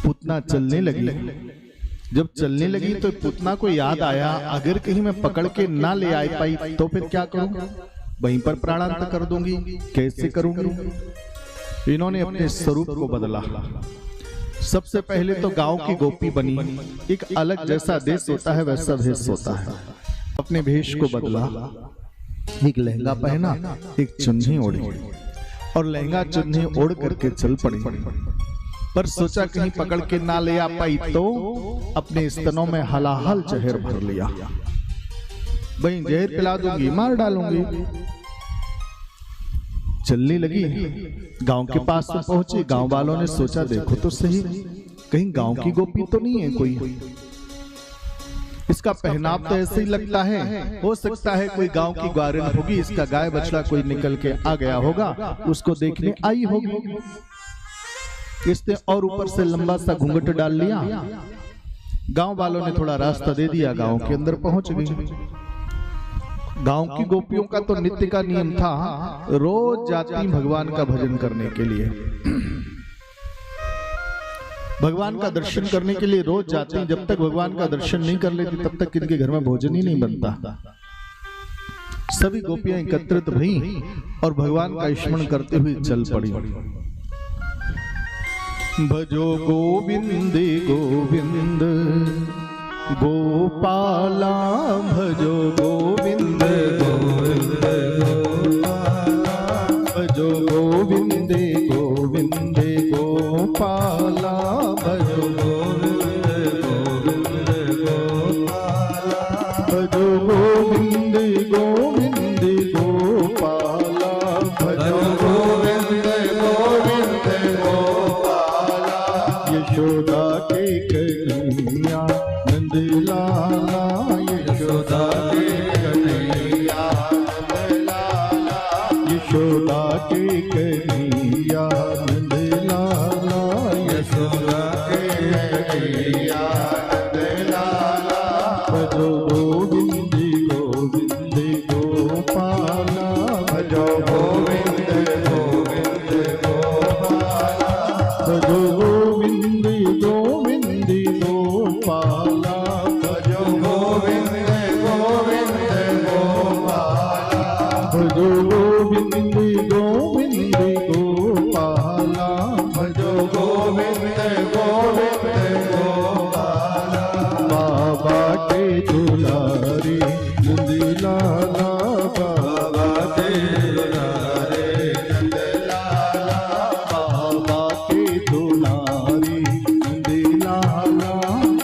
पूतना चलने लगी। जब चलने लगी तो पूतना को याद आया, अगर कहीं मैं पकड़ के ना ले आ पाई तो फिर क्या करूं, वहीं पर प्राणांत कर दूंगी, कैसे करूंगी। इन्होंने अपने स्वरूप को बदला। सबसे पहले तो गांव की गोपी बनी। एक अलग जैसा देश होता है वैसा भेष होता है। अपने भेष को बदला, एक लहंगा पहना, एक चुन्नी ओढ़ी और लहंगा चुन्नी ओढ़ करके चल पड़ी। पर सोचा कहीं पकड़ के ना ले आ पाई तो अपने स्तनों में हलाहल जहर भर लिया। वहीं जहर पिला दूंगी, मार डालूंगी। चलने लगी, गांव के पास तो पहुंचे। गांव वालों ने सोचा देखो तो सही, कहीं गांव की गोपी तो नहीं है कोई। इसका पहनाव तो ऐसे ही लगता है, हो सकता है कोई गांव की ग्वारिन होगी, इसका गाय बछड़ा कोई निकल के आ गया होगा, उसको देखने आई होगी। इसने और ऊपर से लंबा सा घूंघट डाल लिया। गांव वालों ने थोड़ा रास्ता दे दिया, गांव के अंदर पहुंच गई। गांव की गोपियों का तो नित्य का नियम था, रोज जाती भगवान का भजन करने के लिए, भगवान का दर्शन करने के लिए रोज जाती। जब तक भगवान का दर्शन नहीं कर लेती तब तक इनके घर में भोजन ही नहीं बनता। सभी गोपियां एकत्रित भई और भगवान का स्मरण करते हुए चल पड़ी। भजो गोविंद गोविंद गोपाला, भजो गोविंद गोविंद गोपाला, भजो गोविंद गोविंद गोपाला, भजो गोविंद गोविंद गोपाला, भजो गोविंद गोविंद गोपाला, भजो गोविंद गोविंद गोपाला। यशोदा के कन्हैया नंद लाला, यशोदा के कन्हैया नंद लाला, यशोदा के कन्हैया नंद लाला, यशोदा के कन्हैया नंद लाला। भजो गोविंद गोविंद गोपाला, भजो गोविंद गोविंद गोपाला, भजो गोविंद गोविंद गोपाला, भजो गोविंद गोविंद गोपाला, भजो गोविंद गोविंद गोपाला, भजो गोविंद गोविंद गोपाला। बाबा के दुलारे नंद लाला, बाबा के दुलारे नंद लाला, बाबा के दुलारे नंद लाला,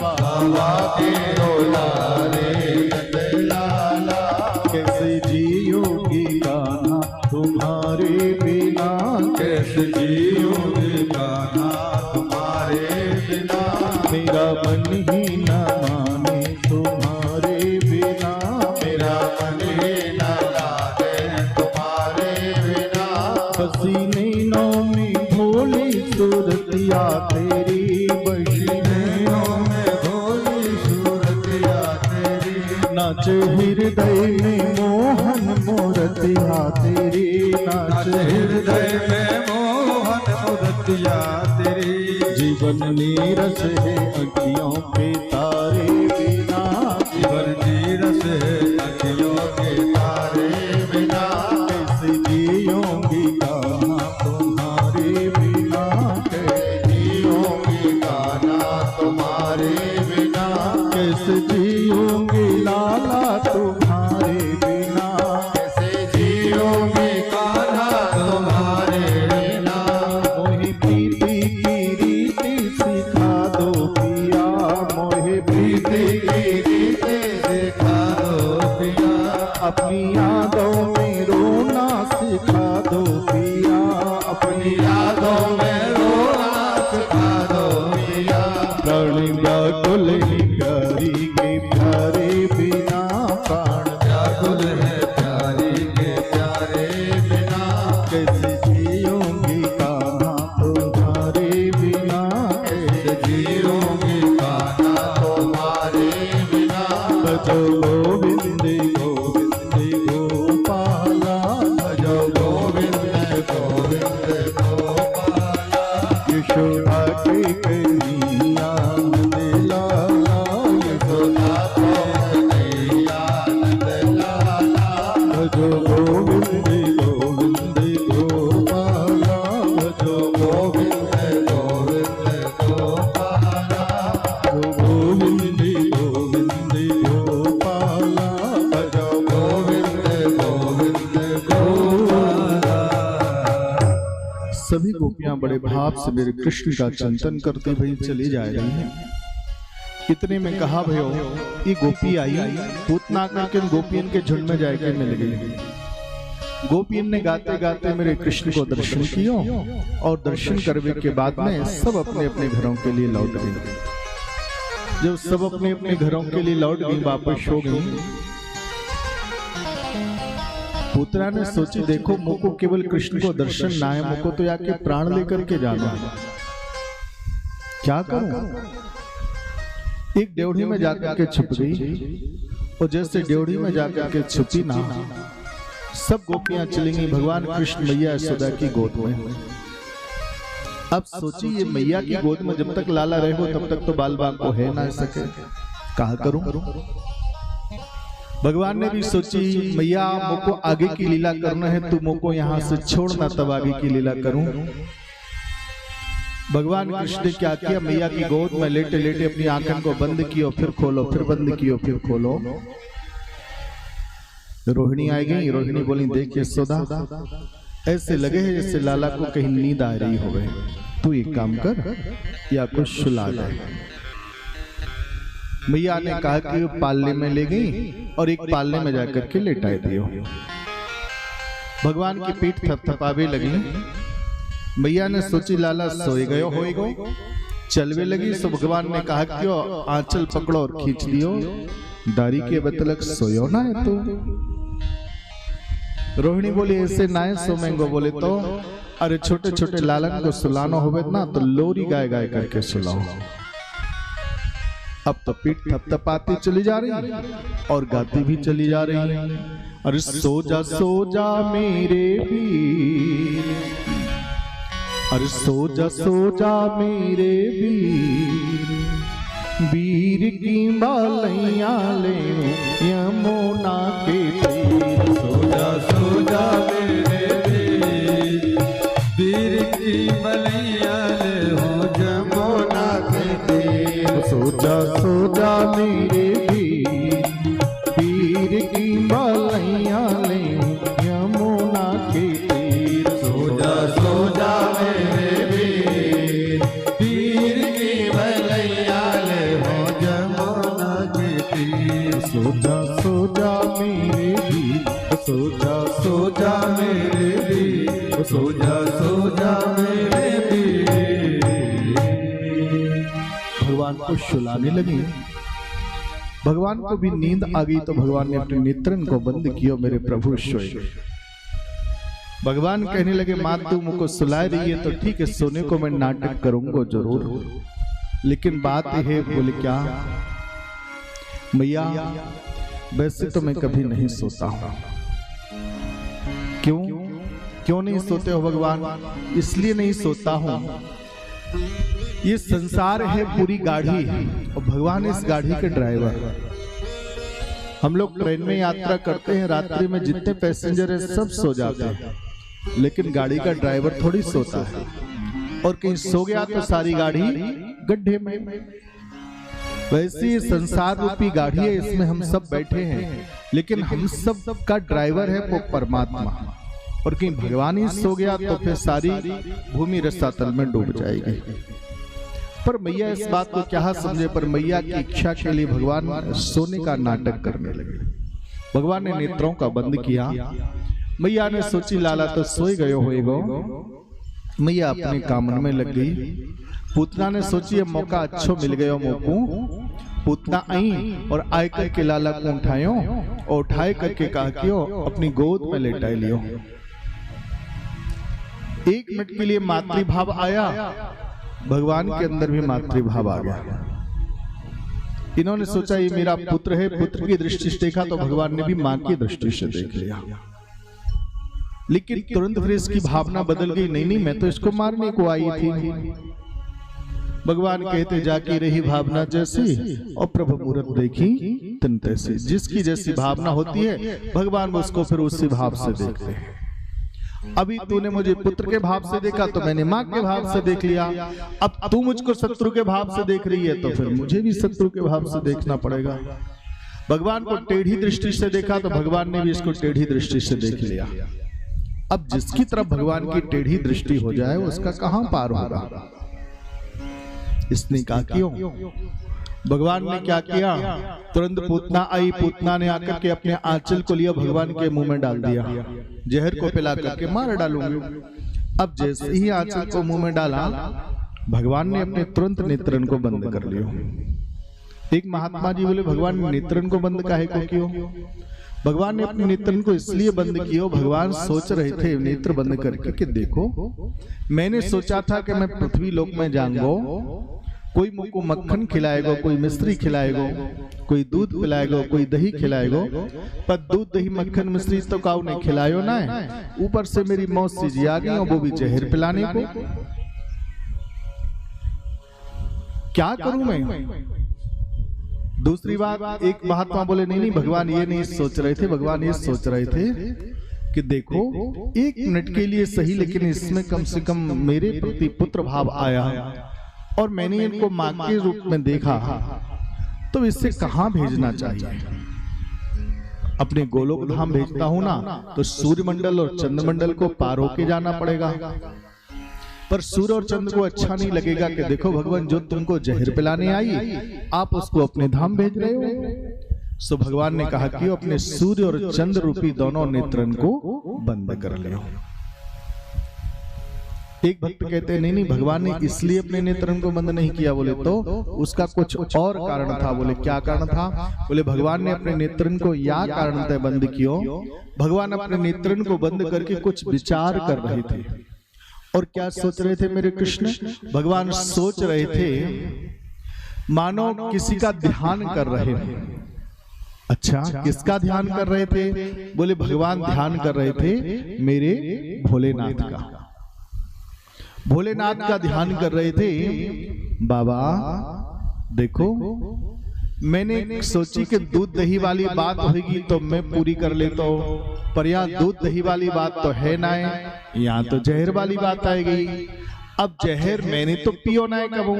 बाबा के दुलारे नंद लाला। कैसे जियोगी कान्हा तुम्हारे बिना, कैसे जियोगी कान्हा तुम्हारे बिना। मेरा मन ही न माने तुम्हारे बिना, मेरा मन ही न माने तुम्हारे बिना। बसी नैनों में भोली सूरतिया तेरी, बसी नैनों में भोली सूरतिया तेरी। नाच हृदय में मोहन मूर्तिया तेरी, नाच हृदय में मोहन मूर्तिया तेरी। जीवन नीरस है अखियों के तारे बिना, जीवन नीरस है अखियों के तारे बिना। कैसे जियोगी कान्हा तुम्हारे बिना, कैसे जियोगी कान्हा तुम्हारे बिना। कैसे जियोगी लाला तुम्हारे बिना, कैसे जियोगी कान्हा तुम्हारे बिना। मोहि प्रीति की रीति सिखा दो पिया, मोहि प्रीति की रीति सिखा दो पिया। अपनी यादों में रोना सिखा दो पिया, अपनी यादों में रोना सिखा दो पिया। प्राण व्याकुल है प्यारी के प्यारे बिना, प्राण व्याकुल है प्यारी के प्यारे बिना। कैसे जियोगी कान्हा तुम्हारे बिना, कैसे जियोगी कान्हा तुम्हारे बिना। भजो गोविंद गोविंद गोपाला, भजो गोविंद गोविंद गोपाला। यशोदा के कन्हैया बड़े भाव से मेरे कृष्ण का चिंतन करते हुए चली जा रही है। इतने में कहा भयो ये गोपी आई, पूतना करके गोपियन के झुंड में जाके मिल गई। गोपियन ने गाते गाते मेरे कृष्ण को दर्शन किया और दर्शन करने के बाद में सब अपने अपने घरों के लिए लौट गए। जब सब अपने अपने घरों के लिए लौट गई, वापस हो गई, पुत्रा ने सोची देखो मुझको केवल कृष्ण को दर्शन ना है, मुझको तो आके प्राण लेकर के जाना है, क्या करूं? एक ड्योढ़ी में जाकर के छुप गई और जैसे ड्योढ़ी में जाकर के छुपी ना, सब गोपियां चली गई भगवान कृष्ण मैया यशोदा की गोद में। अब सोची ये मैया की गोद में जब तक लाला रहे हो तब तक तो बाल बाल को है ना सके, कहा करूं? भगवान ने भी सोची मैया मुझको आगे की लीला करना है, तू मुझको यहाँ से छोड़ना तब आगे की लीला करूं। भगवान कृष्ण ने क्या किया, मैया की गोद में लेटे लेटे अपनी आंखों को बंद किया, फिर खोलो, फिर बंद किया, फिर खोलो। रोहिणी आ गई। रोहिणी बोली देख यशोदा ऐसे लगे है जैसे लाला को कहीं नींद आ रही हो, तू एक काम कर या कुछ सुला दे। मैया ने कहा कि पालने में ले गई और एक पालने में जाकर के लेटाए दियो। भगवान की पीठ थपथपावे लगी। मैया ने सोची लाला सोए गयो होएगो, चलवे लगी। सो भगवान ने कहा क्यों आंचल पकड़ो और खींच दियो, दारी के बतलक सोयो ना है तू। रोहिणी बोली ऐसे ना है सोमेंगो। बोले तो अरे छोटे छोटे लालन को सुलाना होवे ना तो लोरी गाय गाय करके सुलाओ। अब तो पीठ थपथपाती चली जा रही और गाती भी चली जा रही। अरे सो जा मेरे वीर, अरे सो जा मेरे वीर, वीर की बालैया ले यमुना के तीर। सो जा मेरे वीर, वीर की बालैया ले हो यमुना के तीर। सो जा मेरे वीर, वीर की बालैया ले यमुना के तीर। सो जा मेरे वीर, वीर की बालैया ले हो यमुना के तीर। सो जा मेरे वीर, सो जा मेरे वीर, सो जा मेरे वीर। भगवान को सुलाने लगी। भगवान को भी नींद आ गई तो भगवान ने अपने नेत्रन को बंद किया, मेरे प्रभु सोए। भगवान कहने लगे मां तू मुझको सुला रही है तो ठीक है, सोने को मैं नाटक करूंगा जरूर, लेकिन बात यह है। बोले क्या? मैया वैसे तो मैं कभी नहीं सोता हूं। क्यों नहीं सोते हो भगवान? इसलिए नहीं सोता हूं, ये संसार है पूरी गाड़ी और भगवान इस गाड़ी के ड्राइवर। हम लोग ट्रेन में यात्रा करते हैं, रात्रि में जितने पैसेंजर हैं सब सो जाते हैं, लेकिन गाड़ी का ड्राइवर थोड़ी सोता है। और कहीं सो गया तो सारी गाड़ी गड्ढे में। वैसे ये संसार रूपी गाड़ी है, इसमें हम सब बैठे हैं, लेकिन हम सब का ड्राइवर है वो परमात्मा। और कहीं भगवान ही सो गया तो फिर सारी भूमि रसातल में डूब जाएगी। पर मैया इस बात को क्या समझे, पर मैया की इच्छा के लिए भगवान सोने का नाटक करने लगे। भगवान ने नेत्रों का बंद किया। मैया ने सोची लाला तो सोए गयो होएगो। मैया अपने कामन में लग गई। पूतना ने सोची ये मौका अच्छो मिल गयो मोको। पूतना आई और आय करके लाला को उठायो और उठाए करके कहा क्यों अपनी गोद में लेटाए लियो। एक मिनट के लिए मातृभाव आया, भगवान के अंदर भी मातृभाव आ गया। इन्होंने सोचा ये मेरा पुत्र है, पुत्र की दृष्टि से देखा तो भगवान ने भी मां की दृष्टि से देख लिया। लेकिन तुरंत फिर इसकी भावना बदल गई, नहीं मैं तो इसको मारने को आई थी। भगवान कहते जाकी रही भावना जैसी और प्रभु मूरत देखी तन तैसी। जिसकी जैसी भावना होती है भगवान उसको फिर उसी भाव से देखते हैं। अभी तूने मुझे पुत्र के भाव से देखा तो मैंने मां के भाव से देख लिया। अब तू मुझको शत्रु के भाव से देख रही है तो फिर मुझे भी शत्रु के भाव से देखना पड़ेगा। भगवान को टेढ़ी दृष्टि से देखा तो भगवान ने भी इसको टेढ़ी दृष्टि से देख लिया। अब जिसकी तरफ भगवान की टेढ़ी दृष्टि हो जाए उसका कहां पार होगा। इसने कहा क्यों? भगवान ने क्या किया? तुरंत पूतना आई। पूतना ने आकर के अपने आंचल को लिया, भगवान के मुंह में डाल दिया, जहर को पिला करके मार डालूंगी। अब जैसे ही आंचल को मुंह में डाला, भगवान ने अपने तुरंत नेत्रन को बंद कर लिया। एक महात्मा जी बोले, भगवान नेत्रन को बंद काहे को क्यों? भगवान ने अपने नेत्रन को इसलिए बंद किया, भगवान सोच रहे थे नेत्र बंद करके कि देखो, मैंने सोचा था कि मैं पृथ्वी लोक में जाऊंगा, कोई मुझको मक्खन खिलाएगा, कोई मिश्री खिलाएगा, कोई दूध पिलाएगा, कोई दही खिलाएगा, पर दूध दही मक्खन मिश्री तो काऊ ने खिलायो ना है। ऊपर से मेरी मौसी जी आ गई और वो भी जहर पिलाने को। क्या करूं मैं? दूसरी बात, एक महात्मा बोले, नहीं भगवान ये नहीं सोच रहे थे, भगवान ये सोच रहे थे कि देखो, एक मिनट के लिए सही, लेकिन इसमें कम से कम मेरे प्रति पुत्र भाव आया और मैंने इनको मां के रूप में देखा, तो इससे कहां भेजना चाहिए? अपने गोलोक धाम भेजता हूं ना, तो सूर्यमंडल और चंद्रमंडल को पार होके जाना पड़ेगा। पर सूर्य और चंद्र को अच्छा नहीं लगेगा कि देखो भगवान जो तुमको जहर पिलाने आई, आप उसको अपने धाम भेज रहे हो। सो भगवान ने कहा कि अपने सूर्य और चंद्र रूपी दोनों नेत्रन को बंद कर लियो। एक भक्त कहते हैं, नहीं भगवान ने इसलिए अपने नेत्रन को बंद नहीं किया। बोले तो उसका कुछ और कारण था। बोले क्या कारण था? बोले भगवान ने अपने नेत्रन को या कारण से बंद कियो, भगवान अपने नेत्रन को बंद करके कुछ विचार कर रहे थे। और क्या सोच रहे थे मेरे कृष्ण? भगवान सोच रहे थे मानो किसी का ध्यान कर रहे थे। अच्छा, किसका ध्यान कर रहे थे? बोले भगवान ध्यान कर रहे थे मेरे भोलेनाथ का। भोलेनाथ का ध्यान कर रहे थे। बाबा देखो, मैंने सोची कि दूध दही वाली बात होगी तो मैं पूरी कर लेता हूं, पर यहाँ दूध दही वाली बात तो है ना, यहाँ तो जहर वाली बात आएगी। अब जहर मैंने तो पियो ना कबू,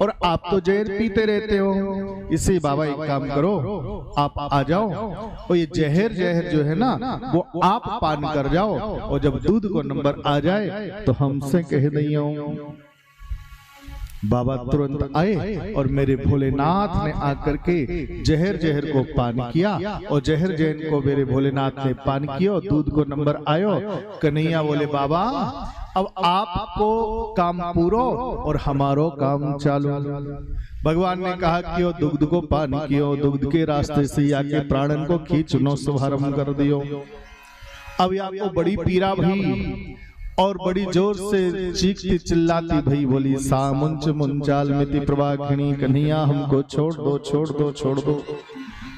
और आप तो जहर पीते रहते हो। इसे बाबा एक काम करो, आप आ जाओ और ये जहर जो है ना वो आप पान कर जाओ, और जब दूध को नंबर आ जाए तो हमसे कह दियो। बाबा तुरंत आए और मेरे भोलेनाथ ने आकर के जहर को पान किया, और जहर को मेरे भोलेनाथ ने पान किया और दूध को नंबर आयो। कन्हैया बोले बाबा अब आपको काम पूरो और हमारो काम चालू। भगवान ने कहा कि दुग्ध को पान कियो, दुग्ध के रास्ते से आके प्राणन को खींचनो शुभारंभ कर दियो। अब आपको बड़ी पीड़ा भई और बड़ी जोर से चीखती चिल्लाती भई, बोली सामुंच मुंचाल मिति प्रभाखिणी, कन्हैया हमको छोड़ दो छोड़ दो छोड़ दो।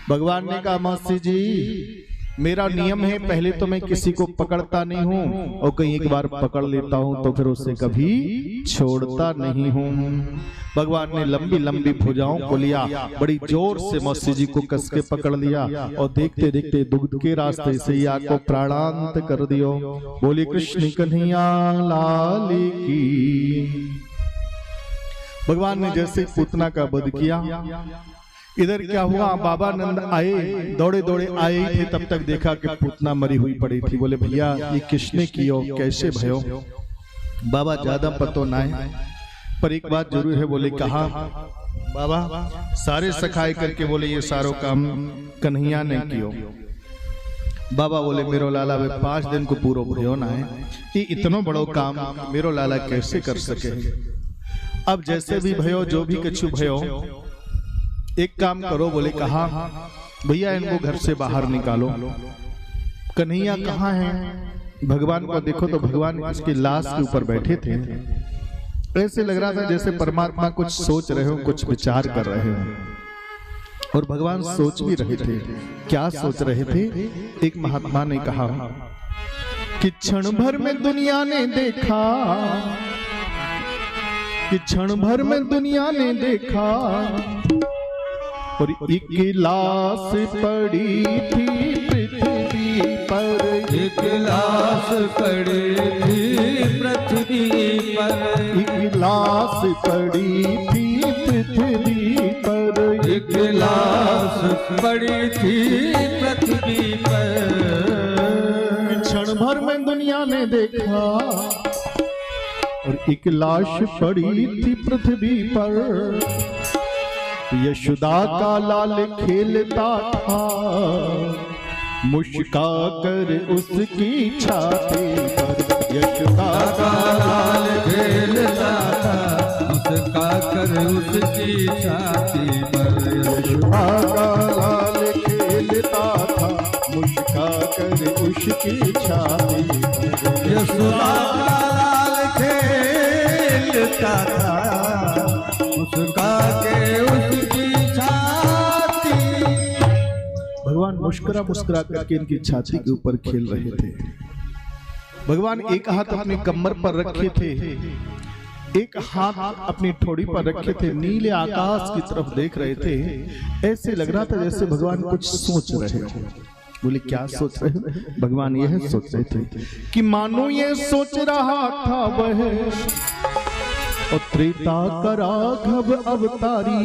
भगवान ने कहा मौसी जी मेरा नियम है, पहले तो मैं किसी को पकड़ता नहीं हूँ, और कहीं एक बार पकड़ लेता हूँ तो फिर उसे कभी छोड़ता नहीं हूँ। भगवान ने लंबी लंबी भुजाओं को लिया, बड़ी जोर से मौसी जी को कस के पकड़ लिया, और देखते देखते दुग्ध के रास्ते से या को प्राणांत कर दियो। बोले कृष्ण कन्हैया लाल की। भगवान ने जैसे पूतना का वध किया, इधर क्या हुआ, बाबा नंद आए, दौड़े दौड़े आए ही थे, तब तक देखा कि पूतना मरी हुई पड़ी थी। बोले भैया ये किसने कियो, कैसे भयो? बाबा ज्यादा पतो ना है, पर एक बात जरूर है। बोले कहा? बाबा सारे सखाए करके बोले ये सारो काम कन्हैया ने कियो। बाबा बोले मेरो लाला वे 5 दिन को पूरा भयो ना है, ये इतनो बड़ो काम मेरो लाला कैसे कर सके। अब जैसे भी भयो, जो भी कछु भयो, एक काम करो। बोले कहा? भैया इनको घर से बाहर निकालो। कन्हैया कहाँ है? भगवान को देखो तो भगवान इसकी लाश के ऊपर बैठे थे। ऐसे लग रहा था जैसे परमात्मा कुछ सोच रहे हो, कुछ विचार कर रहे हो, और भगवान सोच भी रहे थे। क्या सोच रहे थे? एक महात्मा ने कहा कि क्षण भर में दुनिया ने देखा, कि क्षण भर में दुनिया ने देखा, और एक लाश पड़ी थी पृथ्वी पर, एक लाश पड़ी थी पृथ्वी पर, एक लाश पड़ी थी पृथ्वी पर, एक लाश पड़ी थी पृथ्वी पर। क्षण भर में दुनिया मैंने देखा और एक लाश पड़ी थी पृथ्वी पर, यशोदा का लाल खेलता था, मुस्का कर उसकी छाती पर। यशोदा का लाल खेलता था, मुस्का कर उसकी छाती पर। यशोदा का लाल खेलता था, मुस्का कर उसकी छाती पर। यशोदा का लाल खेलता था, मुस्का के उसकी छाती। भगवान मुस्कुरा मुस्कुरा करके इनकी छाती के ऊपर खेल रहे थे। भगवान एक हाथ अपने कमर पर रखे थे, एक हाथ अपनी ठोड़ी पर रखे थे, नीले आकाश की तरफ देख रहे थे। ऐसे लग रहा था जैसे भगवान कुछ सोच रहे थे। बोले क्या सोच रहे थे? भगवान यह सोच रहे थे कि मानो ये सोच रहा था वह, और त्रेता का राघव अवतारी,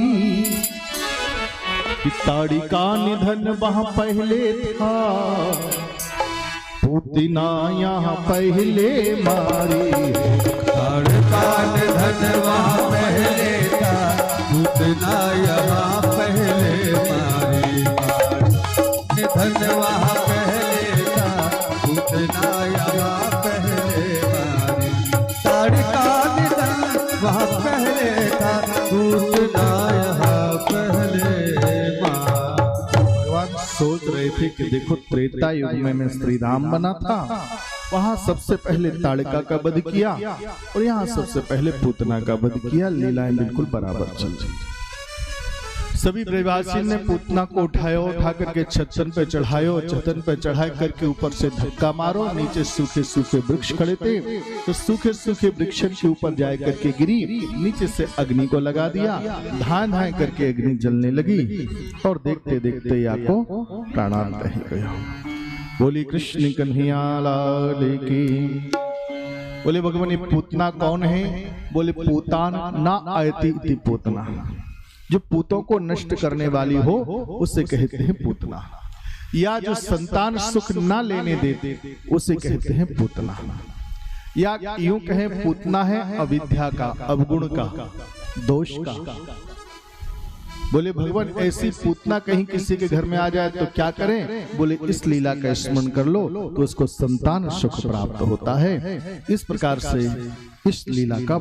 ताड़िका निधन वहां पहले था, पूतना यहाँ पहले मारी। ताड़िका निधन वहां पहले था, पूतना यहाँ पहले मारी। निधन वहां पहले था, पूतना यहाँ पहले मारी। ताड़िका निधन वहां पहले था, पूतना यहाँ पहले सोच रहे थे कि देखो त्रेता युग में श्री राम बना था, वहां सबसे पहले ताड़िका का वध किया और यहाँ सबसे पहले पूतना का वध किया। लीलाएं बिल्कुल बराबर चल रही। सभी ब्रजवासी ने पूतना को उठाया, उठा करके छतन पे चढ़ायो, छतन पे चढ़ा करके ऊपर से धक्का मारो। नीचे सूखे सूखे वृक्ष खड़े थे, तो सूखे सूखे वृक्ष के ऊपर जाए करके गिरी, नीचे से अग्नि को लगा दिया, धान धाए करके अग्नि जलने लगी और देखते देखते या को प्राणांत ही गया। बोली कृष्ण कन्हैया लाल की। बोले भगवान ये पूतना कौन है? बोले पूतान ना आयति इति पूतना, जो पूतों को नष्ट करने वाली हो उसे कहते हैं पूतना, या जो संतान सुख ना लेने देते उसे कहते हैं पूतना, या यूं कहें पूतना है अविद्या का, अवगुण का, दोष का। बोले भगवान ऐसी पूतना कहीं किसी के घर में आ जाए तो क्या करें? बोले इस लीला का स्मरण कर लो तो उसको संतान सुख प्राप्त होता है। इस प्रकार से इस लीला का